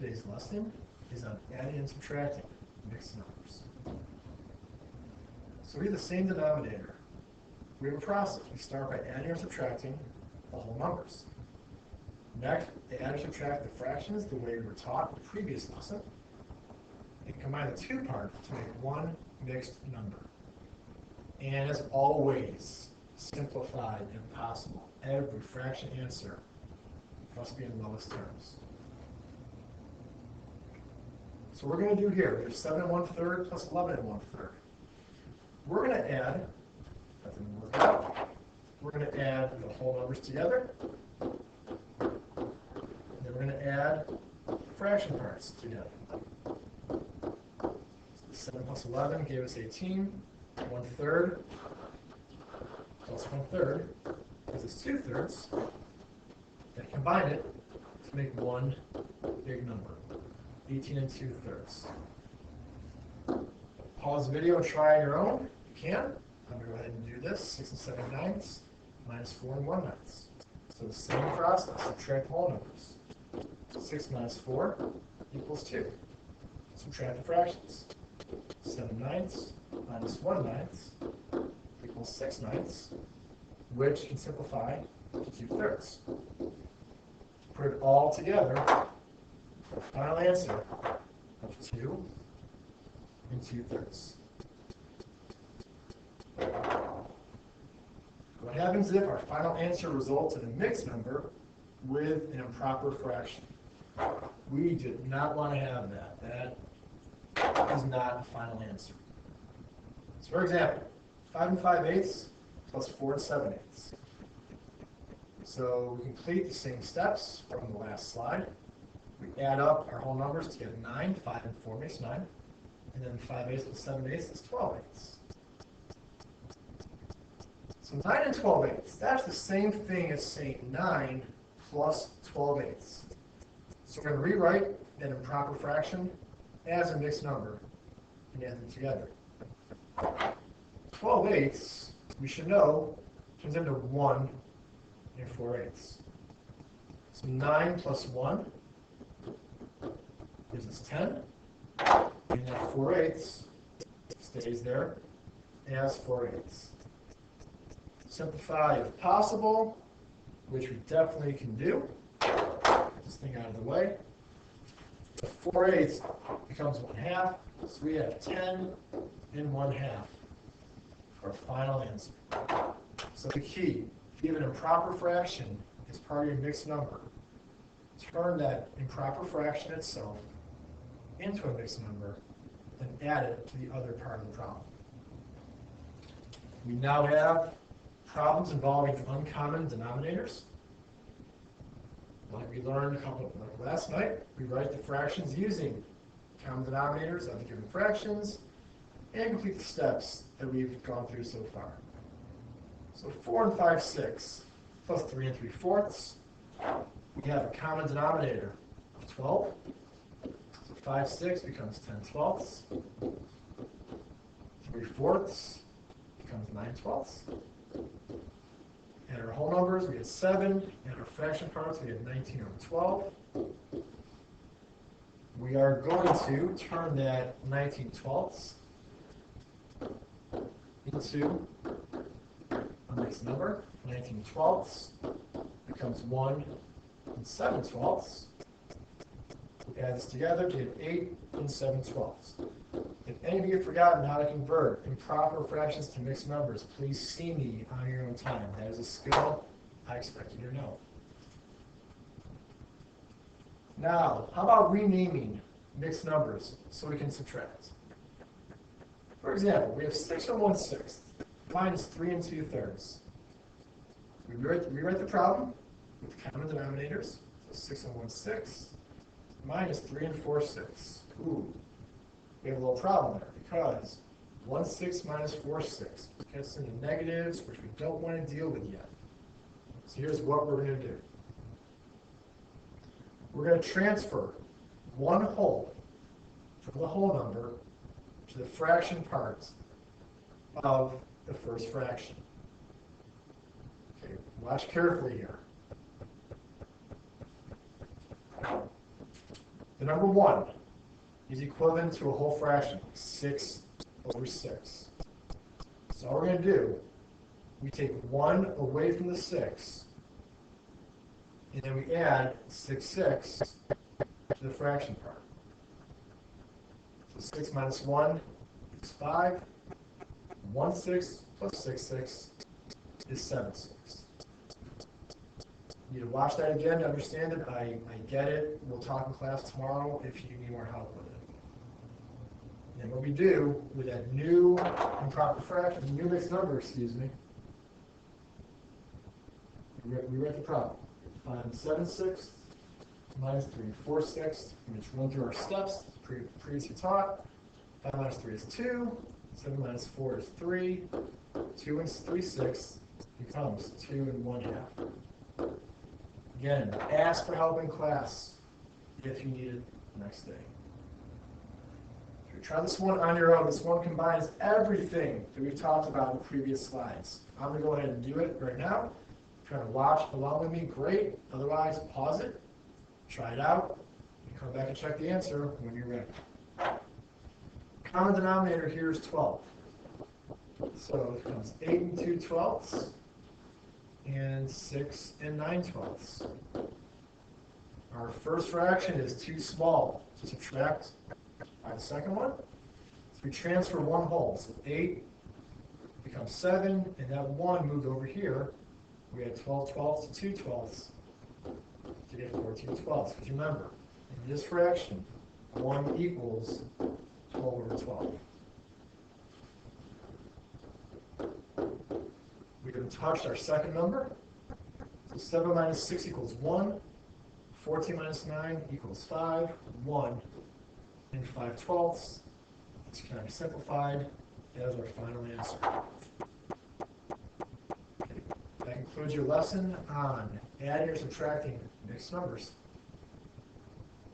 today's lesson is on adding and subtracting mixed numbers. So we have the same denominator. We have a process. We start by adding or subtracting the whole numbers. Next, we add or subtract the fractions the way we were taught in the previous lesson, and combine the two parts to make one mixed number. And as always, simplified if possible. Every fraction answer must be in lowest terms. So we're going to do here, we have 7 1/3 plus 11 1/3. We're going to add, that didn't work out. We're going to add the whole numbers together. And then we're going to add fraction parts together. So 7 plus 11 gave us 18. 1/3 plus 1/3 gives us 2/3. And combine it to make one big number. 18 and 2/3. Pause the video and try on your own. You can. I'm going to go ahead and do this. 6 and 7/9 minus 4 and 1/9. So the same process. Subtract whole numbers. 6 minus 4 equals 2. Subtract the fractions. 7/9 minus 1/9 equals 6/9, which can simplify to 2/3. Put it all together. Final answer of 2 and 2/3. What happens if our final answer results in a mixed number with an improper fraction? We did not want to have that. That is not a final answer. So for example, 5 and 5/8 plus 4 and 7/8. So we complete the same steps from the last slide. We add up our whole numbers to get 9. 5 and 4 makes 9. And then 5/8 plus 7/8 is 12/8. So 9 and 12/8, that's the same thing as saying 9 plus 12/8. So we're going to rewrite that improper fraction as a mixed number and add them together. 12/8, we should know, turns into 1 and 4/8. So 9 plus 1 gives us 10, and that 4/8 stays there as 4/8. Simplify if possible, which we definitely can do. Get this thing out of the way. The 4/8 becomes 1/2, so we have 10 and 1/2 for our final answer. So the key, give an improper fraction as part of your mixed number. Turn that improper fraction itself into a mixed number, then add it to the other part of the problem. We now have problems involving uncommon denominators. Like we learned last night, we write the fractions using common denominators of the given fractions and complete the steps that we've gone through so far. So 4 and 5/6 plus 3 and 3/4. We have a common denominator of 12. So 5/6 becomes 10/12. 3/4 becomes 9/12. And our whole numbers, we had 7, and our fraction parts, we had 19 over 12. We are going to turn that 19/12 into a mixed number. 19/12 becomes 1 and 7/12. We add this together to get 8 and 7/12. If any of you have forgotten how to convert improper fractions to mixed numbers, please see me on your own time. That is a skill I expect you to know. Now, how about renaming mixed numbers so we can subtract? For example, we have 6 and 1/6 minus 3 and 2/3. We rewrite the problem with common denominators. So 6 and 1/6 minus 3 and 4/6. Ooh. We have a little problem there because 1/6 minus 4/6 gets into negatives, which we don't want to deal with yet. So here's what we're going to do. We're going to transfer one whole from the whole number to the fraction part of the first fraction. Okay, watch carefully here. The number 1 is equivalent to a whole fraction, 6/6. So all we're going to do, we take 1 away from the 6, and then we add 6/6 to the fraction part. So 6 minus 1 is 5. 1/6 plus 6/6 is 7/6. You need to watch that again to understand it. I get it. We'll talk in class tomorrow if you need more help with it. And what we do with that new improper fraction, new mixed number, excuse me, we write the problem. 5 7/6 minus 3 4/6. We just run through our steps, previously taught. 5 minus 3 is 2. 7 minus 4 is 3. 2 and 3/6 becomes 2 and 1/2. Again, ask for help in class if you need it next day. If you try this one on your own, this one combines everything that we've talked about in the previous slides. I'm going to go ahead and do it right now. If you're trying to watch along with me, great. Otherwise, pause it, try it out, and come back and check the answer when you're ready. Common denominator here is 12. So it becomes 8 and 2/12 and 6 and 9/12. Our first fraction is too small to subtract by the second one. So we transfer 1 whole. So 8 becomes 7, and that 1 moved over here. We had 12/12 to 2/12 to get 14/12. Because remember, in this fraction, 1 equals 12/12. We haven't touched our second number. So 7 minus 6 equals 1. 14 minus 9 equals 5. 1 and 5/12. This can be simplified as our final answer. Okay. That concludes your lesson on adding or subtracting mixed numbers.